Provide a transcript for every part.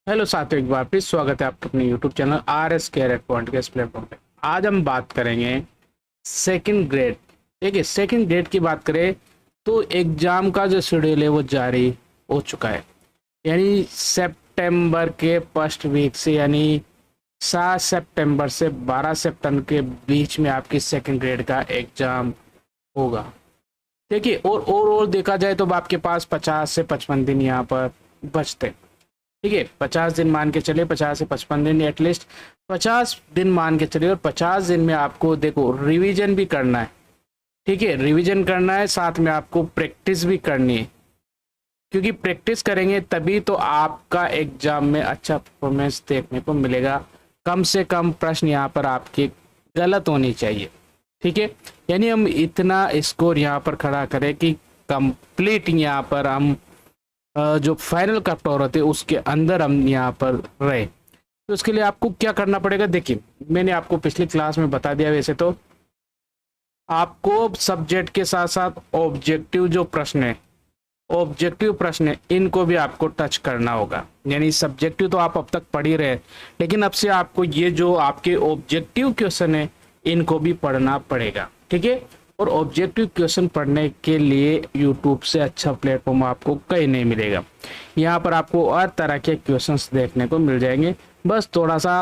Hello साथियों, एक बार फिर स्वागत है आपका अपने YouTube channel R S carat point के इस प्लेटफॉर्म पे। आज हम बात करेंगे सेकंड ग्रेड। ठीक है, सेकंड ग्रेड की बात करें तो एग्जाम का जो शेड्यूल है वो जारी हो चुका है। यानी सितंबर के फर्स्ट वीक से, यानी 7 सितंबर से 12 सितंबर के बीच में आपकी सेकंड ग्रेड का एग्जाम होगा। देखिए, और ओवरऑल देखा जाए तो आपके पास 50 से 55 दिन यहाँ पर बचते हैं। ठीक है, 50 दिन मान के चलिए, 50 से 55 दिन, एटलीस्ट 50 दिन मान के चलिए। और 50 दिन में आपको देखो रिवीजन भी करना है। ठीक है, रिवीजन करना है, साथ में आपको प्रैक्टिस भी करनी है, क्योंकि प्रैक्टिस करेंगे तभी तो आपका एग्जाम में अच्छा परफॉर्मेंस देखने को मिलेगा। कम से कम प्रश्न यहाँ पर आपके गलत होनी चाहिए। ठीक है, यानी हम इतना स्कोर यहाँ पर खड़ा करें कि कंप्लीट यहाँ पर हम जो फाइनल का टॉर होते हैं उसके अंदर हम यहाँ पर रहे। तो उसके लिए आपको क्या करना पड़ेगा, देखिए मैंने आपको पिछली क्लास में बता दिया। वैसे तो आपको सब्जेक्ट के साथ साथ ऑब्जेक्टिव जो प्रश्न है, ऑब्जेक्टिव प्रश्न है, इनको भी आपको टच करना होगा। यानी सब्जेक्टिव तो आप अब तक पढ़ ही रहे, लेकिन अब से आपको ये जो आपके ऑब्जेक्टिव क्वेश्चन है इनको भी पढ़ना पड़ेगा। ठीक है, और ऑब्जेक्टिव क्वेश्चन पढ़ने के लिए यूट्यूब से अच्छा प्लेटफॉर्म आपको कहीं नहीं मिलेगा। यहाँ पर आपको हर तरह के क्वेश्चंस देखने को मिल जाएंगे, बस थोड़ा सा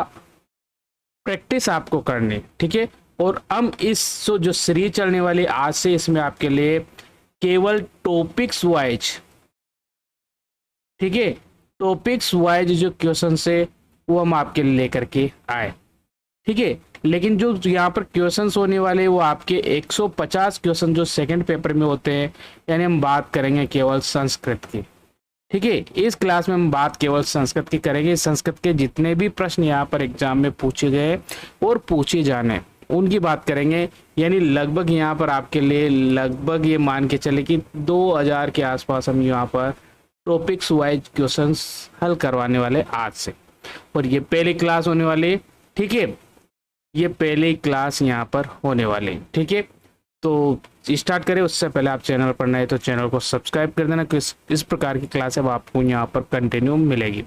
प्रैक्टिस आपको करनी। ठीक है, और हम इस जो सीरीज चलने वाली आज से, इसमें आपके लिए केवल टॉपिक्स वाइज, ठीक है, टॉपिक्स वाइज जो क्वेश्चन है वो हम आपके लिए लेकर के आए। ठीक है, लेकिन जो यहाँ पर क्वेश्चंस होने वाले वो आपके 150 क्वेश्चन जो सेकंड पेपर में होते हैं। यानी हम बात करेंगे केवल संस्कृत की। ठीक है, इस क्लास में हम बात केवल संस्कृत की करेंगे। संस्कृत के जितने भी प्रश्न यहाँ पर एग्जाम में पूछे गए और पूछे जाने उनकी बात करेंगे। यानी लगभग यहाँ पर आपके लिए लगभग ये मान के चले कि 2000 के आसपास हम यहाँ पर टॉपिक्स वाइज क्वेश्चंस हल करवाने वाले आज से। और ये पहली क्लास होने वाली। ठीक है, ये पहली क्लास यहाँ पर होने वाली। ठीक है, तो स्टार्ट करें उससे पहले आप चैनल पर नए तो चैनल को सब्सक्राइब कर देना। इस प्रकार की क्लास अब आपको यहाँ पर कंटिन्यू मिलेगी।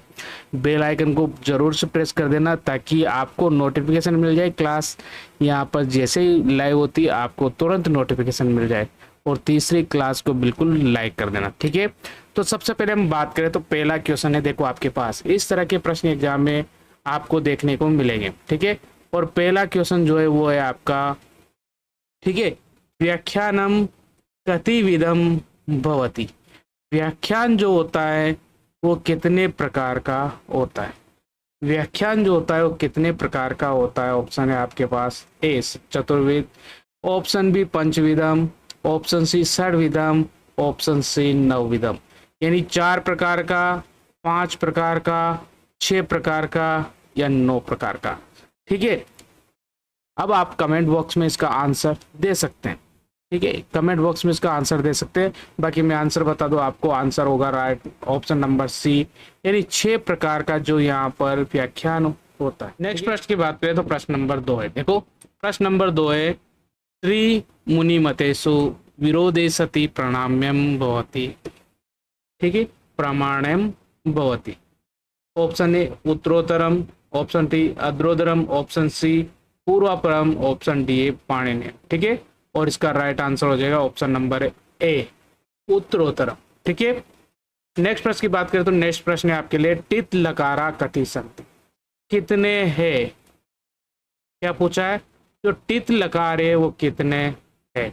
बेल आइकन को जरूर से प्रेस कर देना ताकि आपको नोटिफिकेशन मिल जाए। क्लास यहाँ पर जैसे ही लाइव होती है आपको तुरंत नोटिफिकेशन मिल जाए। और तीसरी क्लास को बिल्कुल लाइक कर देना। ठीक है, तो सबसे पहले हम बात करें तो पहला क्वेश्चन है, देखो आपके पास इस तरह के प्रश्न एग्जाम में आपको देखने को मिलेंगे। ठीक है, और पहला क्वेश्चन जो है वो है आपका, ठीक है, व्याख्यानम कतिविधम भवति। व्याख्यान जो होता है वो कितने प्रकार का होता है। व्याख्यान जो होता है वो कितने प्रकार का होता है। ऑप्शन है आपके पास ए चतुर्विध, ऑप्शन बी पंचविधम, ऑप्शन सी षड्विधम, ऑप्शन सी नवविधम। यानी 4 प्रकार का, 5 प्रकार का, 6 प्रकार का या 9 प्रकार का। ठीक है, अब आप कमेंट बॉक्स में इसका आंसर दे सकते हैं। ठीक है, कमेंट बॉक्स में इसका आंसर दे सकते हैं। बाकी मैं आंसर बता दूं, आपको आंसर होगा राइट ऑप्शन नंबर सी, यानी 6 प्रकार का जो यहाँ पर व्याख्यान होता है। नेक्स्ट प्रश्न की बात करें तो प्रश्न नंबर 2 है। देखो प्रश्न नंबर 2 है, त्रि मुनिमतेषु विरोधे सति प्रणाम्यम भवति। ठीक है, प्रमाण्यम भवति। ऑप्शन ए उत्तरोत्तरम, ऑप्शन डी अग्रोदरम, ऑप्शन सी पूर्वापरम, ऑप्शन डी है पाणिनीय। ठीक है, और इसका राइट आंसर हो जाएगा ऑप्शन नंबर ए उत्तरोत्तरम। ठीक है, नेक्स्ट प्रश्न की बात करें तो नेक्स्ट प्रश्न है आपके लिए, टित लकारा कति सन्ति। कितने है, क्या पूछा है, जो टित लकार है वो कितने है।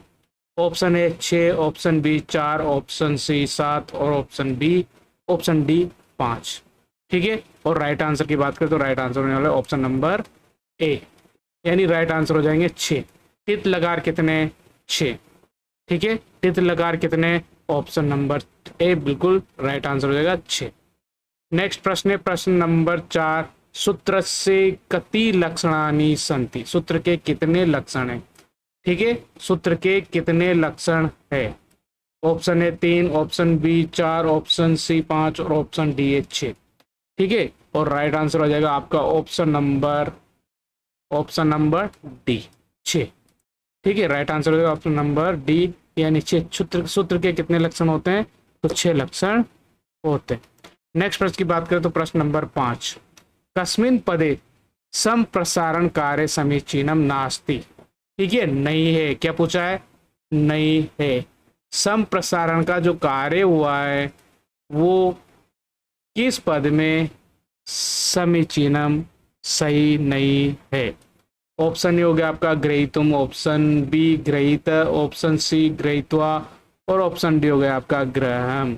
Option A 6, option B 4, option C 7 और ऑप्शन डी 5। ठीक है, और राइट आंसर की बात करें तो राइट आंसर होने वाला है ऑप्शन नंबर ए, यानी राइट आंसर हो जाएंगे 6। टित लकार कितने, 6। ठीक है, टित लकार कितने, ऑप्शन नंबर ए बिल्कुल राइट आंसर हो जाएगा 6। नेक्स्ट प्रश्न है प्रश्न नंबर 4, सूत्र से कति लक्षणानि सन्ति। सूत्र के कितने लक्षण हैं। ठीक है, सूत्र के कितने लक्षण है। ऑप्शन है 3, ऑप्शन बी 4, ऑप्शन सी 5 और ऑप्शन डी है 6। ठीक है, और राइट आंसर हो जाएगा आपका ऑप्शन नंबर डी 6। ठीक है, राइट आंसर हो जाएगा ऑप्शन नंबर डी, यानी 6। सूत्र के कितने लक्षण होते हैं, तो 6 लक्षण होते हैं। नेक्स्ट प्रश्न की बात करें तो प्रश्न नंबर 5, कस्मिन् पदे संप्रसारण कार्य समीचीनम नास्ति। ठीक है, नहीं है, क्या पूछा है, नहीं है। संप्रसारण का जो कार्य हुआ है वो किस पद में समीचीनम सही नहीं है। ऑप्शन ए हो गया आपका ग्रहीतुम, ऑप्शन बी ग्रहीत, ऑप्शन सी ग्रहीत्वा और ऑप्शन डी हो गया आपका ग्रहम।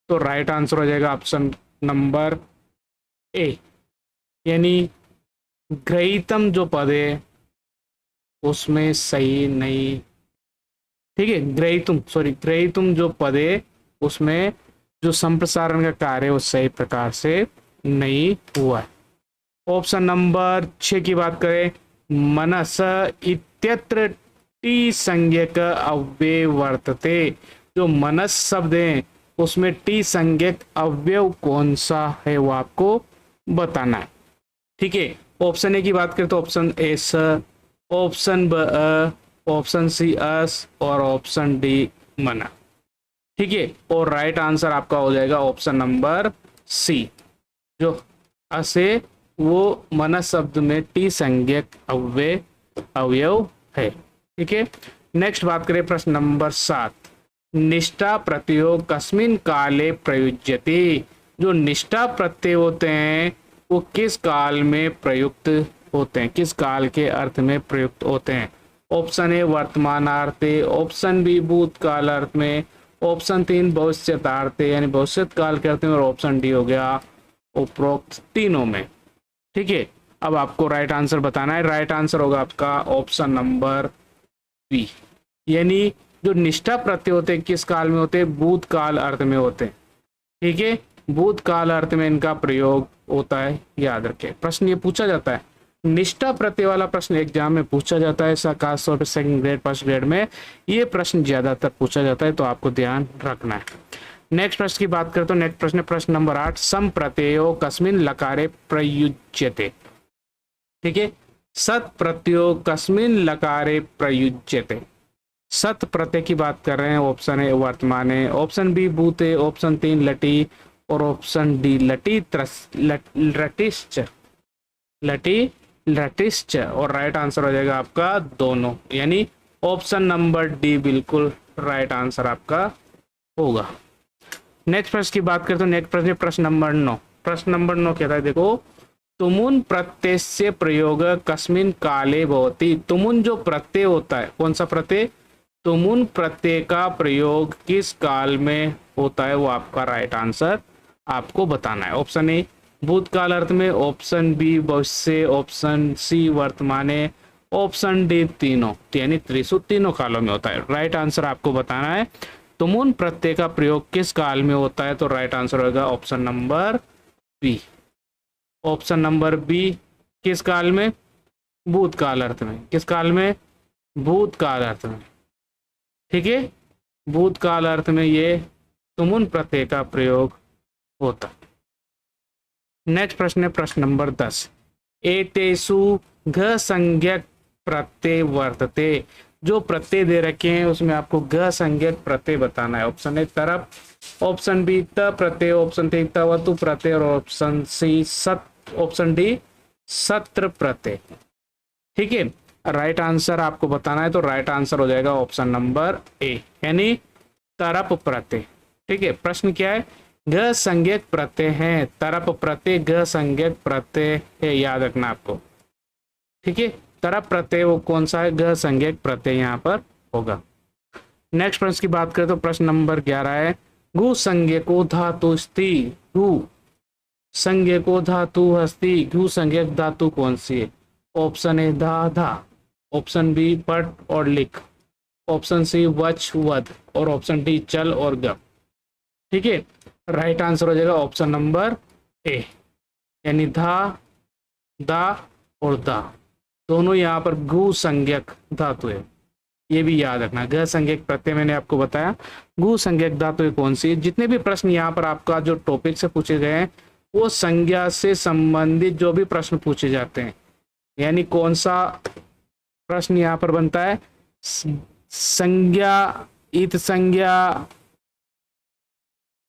तो राइट आंसर हो जाएगा ऑप्शन नंबर ए, यानी ग्रहीतम जो पद है उसमें सही नहीं। ठीक है, ग्रहीतुम जो पद है उसमें जो संप्रसारण का कार्य वो सही प्रकार से नहीं हुआ है। ऑप्शन नंबर 6 की बात करें, मनस इत्यत्र टी संज्ञक अव्यय वर्तते। जो मनस शब्द है उसमें टी संज्ञक अव्यय कौन सा है वो आपको बताना है। ठीक है, ऑप्शन ए की बात करें तो ऑप्शन ए स, ऑप्शन ब ऑप्शन सी अस और ऑप्शन डी मना। ठीक है, और राइट आंसर आपका हो जाएगा ऑप्शन नंबर सी, जो असे वो मनस शब्द में टी संज्ञक अवयव है। ठीक है, नेक्स्ट बात करें प्रश्न नंबर 7, निष्ठा प्रत्यय कस्मिन् काले प्रयुज्यते। जो निष्ठा प्रत्यय होते हैं वो किस काल में प्रयुक्त होते हैं, किस काल के अर्थ में प्रयुक्त होते हैं। ऑप्शन ए वर्तमानार्थे, ऑप्शन बी भूतकाल अर्थ में, ऑप्शन 3 भविष्यतार्थे यानी भविष्यत काल के अर्थ में, और ऑप्शन डी हो गया उपरोक्त तीनों में। ठीक है, अब आपको राइट आंसर बताना है। राइट आंसर होगा आपका ऑप्शन नंबर बी, यानी जो निष्ठा प्रत्यय होते हैं किस काल में होते हैं, भूतकाल अर्थ में होते हैं। ठीक है, भूतकाल अर्थ में इनका प्रयोग होता है, याद रखें। प्रश्न ये पूछा जाता है, निष्ठा प्रत्यय वाला प्रश्न एग्जाम में पूछा जाता है, खास तौर पर सेकंड ग्रेड फर्स्ट ग्रेड में ये प्रश्न ज्यादातर पूछा जाता है, तो आपको ध्यान रखना है। नेक्स्ट प्रश्न की बात करें तो नेक्स्ट प्रश्न नंबर 8, सम प्रत्ययो कस्मिन् लकारे प्रयुज्यते। ठीक है, सत प्रत्ययो कस्मिन् लकारे प्रयुज्यते। सत प्रत्यय की बात कर रहे हैं, ऑप्शन ए वर्तमान है, ऑप्शन बी भूत है, ऑप्शन 3 लटी और ऑप्शन डी लटिश्च और राइट आंसर हो जाएगा आपका दोनों, यानी ऑप्शन नंबर डी बिल्कुल राइट आंसर आपका होगा। नेक्स्ट प्रश्न की बात करें तो नेक्स्ट प्रश्न नंबर 9। प्रश्न नंबर 9 कहता है, देखो तुमुन प्रत्यय प्रयोग कस्मिन् काले भवति। तुमुन जो प्रत्यय होता है, कौन सा प्रत्यय, तुमुन प्रत्यय का प्रयोग किस काल में होता है, वो आपका राइट आंसर आपको बताना है। ऑप्शन ए भूतकाल अर्थ में, ऑप्शन बी भविष्य, ऑप्शन सी वर्तमान, ऑप्शन डी तीनों, यानी त्रिशु तीनों कालों में होता है। राइट आंसर आपको बताना है, तुमुन प्रत्यय का प्रयोग किस काल में होता है, तो राइट आंसर होगा option number B. Option number B किस काल में, भूतकाल अर्थ में। किस काल में, भूतकाल अर्थ में। ठीक है, भूतकाल अर्थ में ये तुमुन प्रत्यय का प्रयोग होता। नेक्स्ट प्रश्न है प्रश्न नंबर 10, एतेषु घ संज्ञक प्रत्यय वर्तते। जो प्रत्यय दे रखे हैं उसमें आपको घ संज्ञक प्रत्यय बताना है। ऑप्शन ए तरप, ऑप्शन बी त प्रत्यय, ऑप्शन सी तवतु प्रत्यय और ऑप्शन सी ऑप्शन डी सत्र प्रत्यय। ठीक है, राइट आंसर आपको बताना है, तो राइट आंसर हो जाएगा ऑप्शन नंबर ए, यानी तरप प्रत्यय। ठीक है, प्रश्न क्या है, घ संज्ञक प्रत्यय है, तरप प्रत्यय घ संज्ञक प्रत्यय है, याद रखना आपको। ठीक है, तरप प्रत्यय वो कौन सा है, घ संज्ञक प्रत्यय यहाँ पर होगा। नेक्स्ट प्रश्न की बात करें तो प्रश्न नंबर 11 है, घु संज्ञको धातु स्ति। घु संज्ञको धातु हस्ति, घु संज्ञक धातु कौन सी है। ऑप्शन ए धा, ऑप्शन बी पट और लिख, ऑप्शन सी वच वध और ऑप्शन डी चल और गप। ठीक है, राइट आंसर हो जाएगा ऑप्शन नंबर ए, यानी धा, दा और दा दोनों यहाँ पर घु संज्ञक धातु है, ये भी याद रखना। घ संज्ञक प्रत्यय मैंने आपको बताया, घु संज्ञक धातु कौन सी है। जितने भी प्रश्न यहाँ पर आपका जो टॉपिक से पूछे गए हैं वो संज्ञा से संबंधित जो भी प्रश्न पूछे जाते हैं, यानी कौन सा प्रश्न यहाँ पर बनता है, संज्ञा, इत संज्ञा,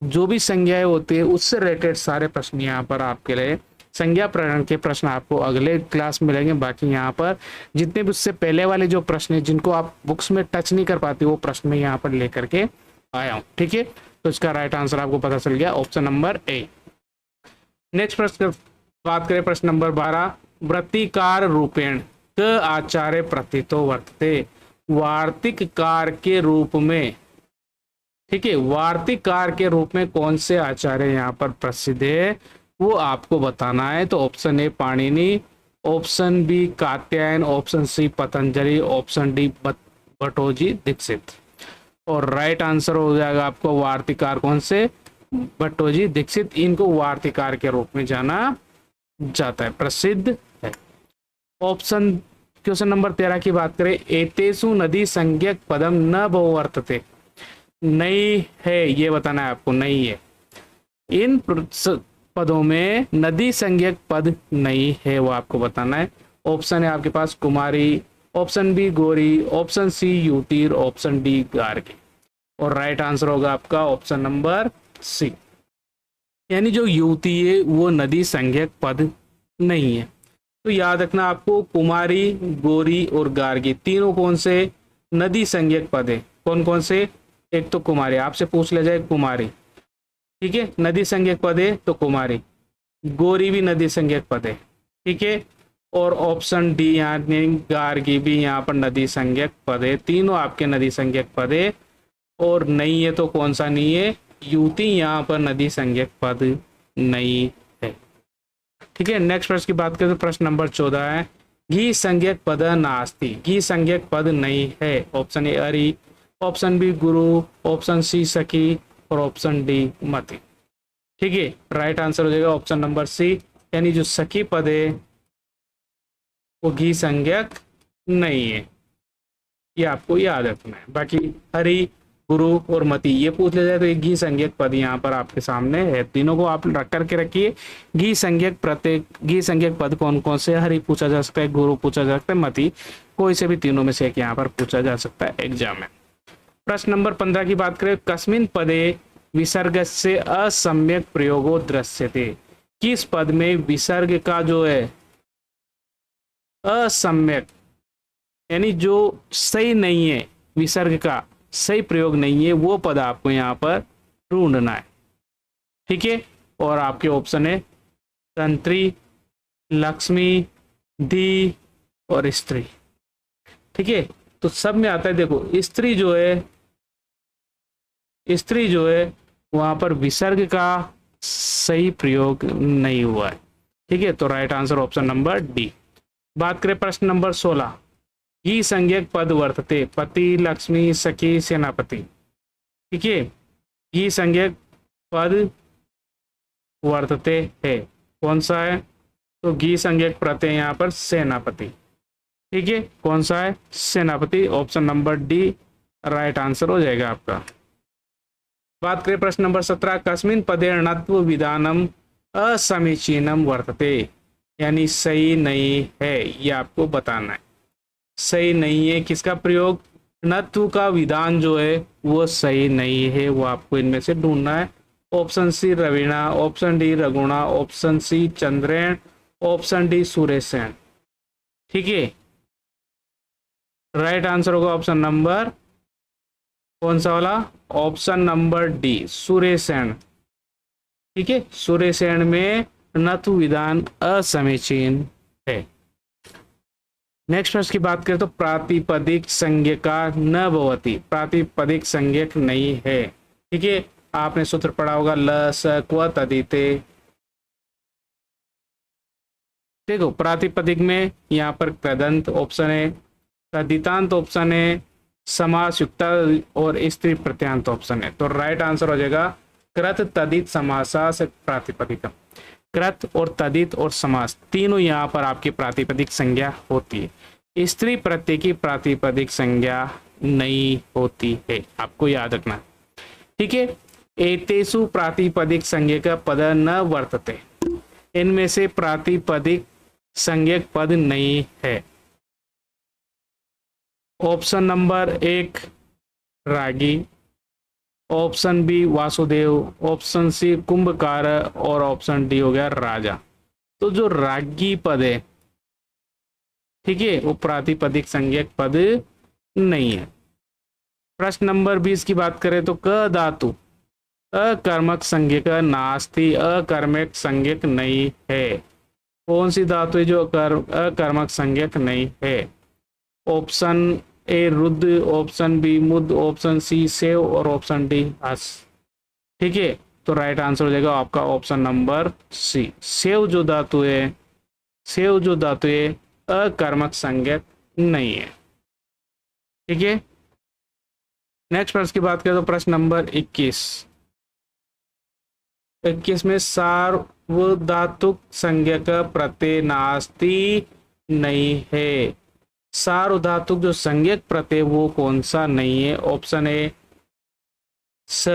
जो भी संज्ञाएं होती है उससे रिलेटेड सारे प्रश्न यहाँ पर आपके लिए, संज्ञा प्रकरण के प्रश्न आपको अगले क्लास में मिलेंगे। बाकी यहाँ पर जितने भी उससे पहले वाले जो प्रश्न है जिनको आप बुक्स में टच नहीं कर पाते, वो प्रश्न मैं यहाँ पर लेकर के आया हूँ। ठीक है, तो इसका राइट आंसर आपको पता चल गया, ऑप्शन नंबर ए। नेक्स्ट प्रश्न बात करें, प्रश्न नंबर 12, वृत्तिकार रूपेण क आचार्य प्रथितो वर्तते। वार्तिक कार के रूप में, ठीक है, वार्तिक कार के रूप में कौन से आचार्य यहाँ पर प्रसिद्ध है वो आपको बताना है। तो option A Panini, option B Katyayana, option C Patanjali, option D Bhattoji Dikshit. और राइट आंसर हो जाएगा आपको वार्तिकार कौन से, भट्टोजी दीक्षित। इनको वार्तिकार के रूप में जाना जाता है, प्रसिद्ध है। ऑप्शन क्वेश्चन नंबर 13 की बात करें, एतेषु नदी संज्ञक पदम न बहुवर्तते। नहीं है, ये बताना है आपको, नहीं है। इन पदों में नदी संज्ञक पद नहीं है, वो आपको बताना है। ऑप्शन है आपके पास कुमारी, ऑप्शन बी गौरी, ऑप्शन सी युति, ऑप्शन डी गार्गी। और राइट आंसर होगा आपका ऑप्शन नंबर सी, यानी जो युति है वो नदी संज्ञक पद नहीं है। तो याद रखना आपको, कुमारी, गौरी और गार्गी तीनों कौन से नदी संज्ञक पद है। कौन कौन से, एक तो कुमारी, आपसे पूछ लिया जाए कुमारी, ठीक है, नदी संज्ञक पद है तो कुमारी। गौरी भी नदी संज्ञक पद है, ठीक है। और ऑप्शन डी यानी गार्गी भी यहाँ पर नदी संज्ञक पद है। तीनों आपके नदी संज्ञक पद है। और नहीं है तो कौन सा नहीं है, युति यहाँ पर नदी संज्ञक पद नहीं है, ठीक है। नेक्स्ट प्रश्न की बात करें तो प्रश्न नंबर 14 है, घी संज्ञक पद नास्ति। घी संज्ञक पद नहीं है। ऑप्शन ए हरि, ऑप्शन बी गुरु, ऑप्शन सी सखी और ऑप्शन डी मति। ठीक है, राइट आंसर हो जाएगा ऑप्शन नंबर सी, यानी जो सखी पद है वो घी संज्ञक नहीं है, ये आपको याद रखना है। बाकी हरि, गुरु और मति ये पूछ लिया जाए तो एक घी संज्ञक पद यहाँ पर आपके सामने है। तीनों को आप रख करके रखिए। घी संज्ञक प्रत्येक, घी संज्ञक पद कौन कौन से, हरि पूछा जा सकता है, गुरु पूछा जा सकता है, मति कोई से भी तीनों में से एक यहाँ पर पूछा जा सकता है एग्जाम में। प्रश्न नंबर 15 की बात करें, कस्मिन् पदे विसर्ग से असम्यक प्रयोगो दृश्यते। किस पद में विसर्ग का जो है असम्यक, यानी जो सही नहीं है, विसर्ग का सही प्रयोग नहीं है, वो पद आपको यहाँ पर ढूंढना है, ठीक है। और आपके ऑप्शन है तंत्री, लक्ष्मी, धी और स्त्री, ठीक है। तो सब में आता है, देखो स्त्री जो है, स्त्री जो है वहां पर विसर्ग का सही प्रयोग नहीं हुआ है, ठीक है। तो right answer option number D. बात करें प्रश्न नंबर 16, घी संज्ञक पद वर्तते। पति, लक्ष्मी, सखी, सेनापति, ठीक है। घी संज्ञक पद वर्तते है, कौन सा है, तो घी संज्ञक प्रत्यय यहाँ पर सेनापति, ठीक है। कौन सा है, सेनापति। Option number D right answer हो जाएगा आपका। बात करें प्रश्न नंबर 17, कस्मिन् पदे णत्व विधानम असमीचीनम वर्तते। यानी सही नहीं है, ये आपको बताना है। सही नहीं है किसका प्रयोग, णत्व का विधान जो है वो सही नहीं है, वो आपको इनमें से ढूंढना है। ऑप्शन सी रवीणा, ऑप्शन डी रघुणा, ऑप्शन सी चंद्रेण, ऑप्शन डी सुरेशेन, ठीक है। राइट आंसर होगा ऑप्शन नंबर कौन सा वाला, ऑप्शन नंबर डी सुरेशेन, ठीक है। सुरेशेन में णत्व विधान असमीचीन है। नेक्स्ट प्रश्न की बात करें तो प्रातिपदिक संज्ञका न भवति। प्रातिपदिक संज्ञक नहीं है, ठीक है। आपने सूत्र पढ़ा होगा ल स क्व तदिते, देखो प्रातिपदिक में यहाँ पर कृदंत ऑप्शन है, तदितांत ऑप्शन है, समास युक्ता और स्त्री प्रत्यांत ऑप्शन है। तो राइट आंसर हो जाएगा कृत तदित समासा से प्रातिपदिकम। कृत और तदित और समास तीनों यहाँ पर आपकी प्रातिपदिक संज्ञा होती है। स्त्री प्रत्यय की प्रातिपदिक संज्ञा नहीं होती है, आपको याद रखना, ठीक है। एतेषु प्रातिपदिक संज्ञक का पद न वर्तते। इनमें से प्रातिपदिक संज्ञक पद नहीं है। ऑप्शन नंबर 1 रागी, ऑप्शन बी वासुदेव, ऑप्शन सी कुंभकार और ऑप्शन डी हो गया राजा। तो जो राज्ञी पद है, ठीक है, वो प्रातिपदिक संज्ञक पद नहीं है। प्रश्न नंबर 20 की बात करें तो क धातु अकर्मक संज्ञक नास्ति, अकर्मक संज्ञक नहीं है। कौन सी धातु है जो अकर्मक संज्ञक नहीं है? ऑप्शन ए रुद्र, ऑप्शन बी मुद, ऑप्शन सी सेव और ऑप्शन डी हस। ठीक है, तो राइट आंसर हो जाएगा आपका ऑप्शन नंबर सी। सेव जो धातु है, सेव जो धातु है अकर्मक संज्ञक नहीं है। ठीक है, नेक्स्ट प्रश्न की बात करें तो प्रश्न नंबर 21 में सार्वधातुक संज्ञक प्रत्यय नास्ति नहीं है। सार्वधातुक जो संज्ञक प्रत्यय वो कौन सा नहीं है? ऑप्शन ए स,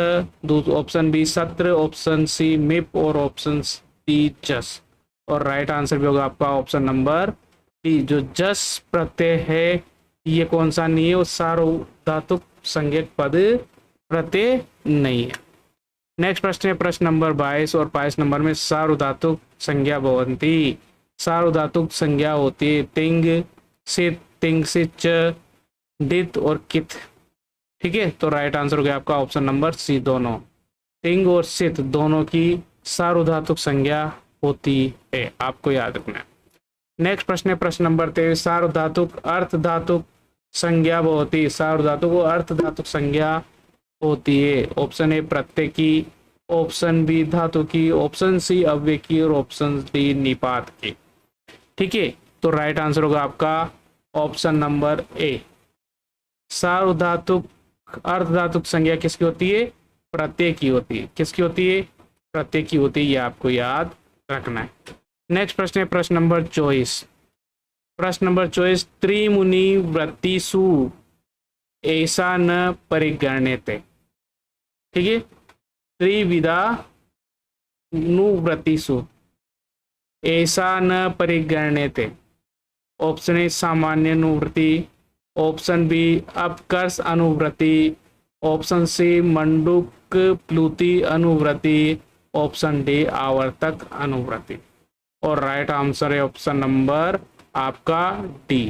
ऑप्शन बी सत्र, ऑप्शन सी मिप और ऑप्शन डी जस। और राइट आंसर भी होगा आपका ऑप्शन नंबर डी, जो जस प्रत्यय है ये कौन सा नहीं है? वो सार्वधातुक संज्ञक पद प्रत्यय नहीं है। नेक्स्ट प्रश्न है प्रश्न नंबर 22 और 22 नंबर में सार्वधातुक संज्ञा भवन्ति। सार्वधातुक संज्ञा होती है तिंग, सित, तिंग से च, डित और कित। ठीक है, तो राइट आंसर हो गया आपका ऑप्शन नंबर सी, दोनों तिंग और सित दोनों की सार्वधातुक संज्ञा होती है, आपको याद रखना है। नेक्स्ट प्रश्न है प्रश्न नंबर 23 सार्वधातुक अर्थ धातुक संज्ञा भवति। सार्वधातुक और अर्थ धातुक संज्ञा होती है। ऑप्शन ए प्रत्यय की, ऑप्शन बी धातु की, ऑप्शन सी अव्यय की और ऑप्शन डी निपात की। ठीक है, तो राइट आंसर होगा आपका ऑप्शन नंबर ए। सार्वधातुक अर्धधातुक संज्ञा किसकी होती है? प्रत्यय की होती है। किसकी होती है? प्रत्यय की होती है, ये आपको याद रखना है। नेक्स्ट प्रश्न है प्रश्न नंबर 24। प्रश्न नंबर 24 त्रिमुनि वृत्तिषु ऐसा न परिगण्यते। ठीक है, त्रिविधा नुवृत्तिषु ऐसा न परिगण्यते। ऑप्शन ए सामान्य अनुवृत्ति, ऑप्शन बी अपकर्ष अनुवृत्ति, ऑप्शन सी मंडूक प्लूति अनुवृत्ति, ऑप्शन डी आवर्तक अनुवृत्ति। और राइट आंसर है ऑप्शन नंबर आपका डी,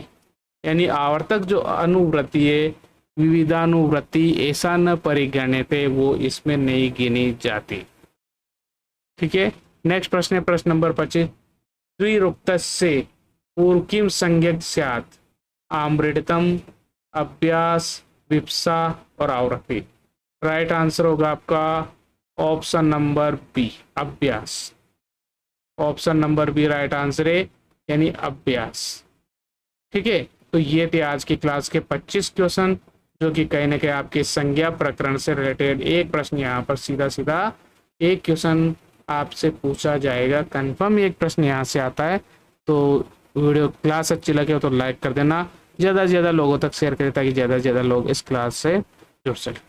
यानी आवर्तक जो अनुवृत्ति है विविधानुवृत्ति ऐसा न परिगण्यते, वो इसमें नहीं गिनी जाती। ठीक है, नेक्स्ट प्रश्न है प्रश्न नंबर 25 द्विरुक्तस्य पूर्व किम संज्ञक स्यात्? आमृतम, अभ्यास, विप्सा और आवृत्ति। राइट आंसर होगा आपका ऑप्शन नंबर बी, अभ्यास। Option number B right answer है, यानी अभ्यास। ठीक है, तो ये थे आज की क्लास के 25 क्वेश्चन, जो कि कहीं ना कहीं आपके संज्ञा प्रकरण से रिलेटेड। एक प्रश्न यहाँ पर सीधा सीधा एक क्वेश्चन आपसे पूछा जाएगा, कंफर्म एक प्रश्न यहाँ से आता है। तो वीडियो क्लास अच्छी लगे हो तो लाइक कर देना, ज़्यादा से ज़्यादा लोगों तक शेयर करें ताकि ज़्यादा से ज़्यादा लोग इस क्लास से जुड़ सकें।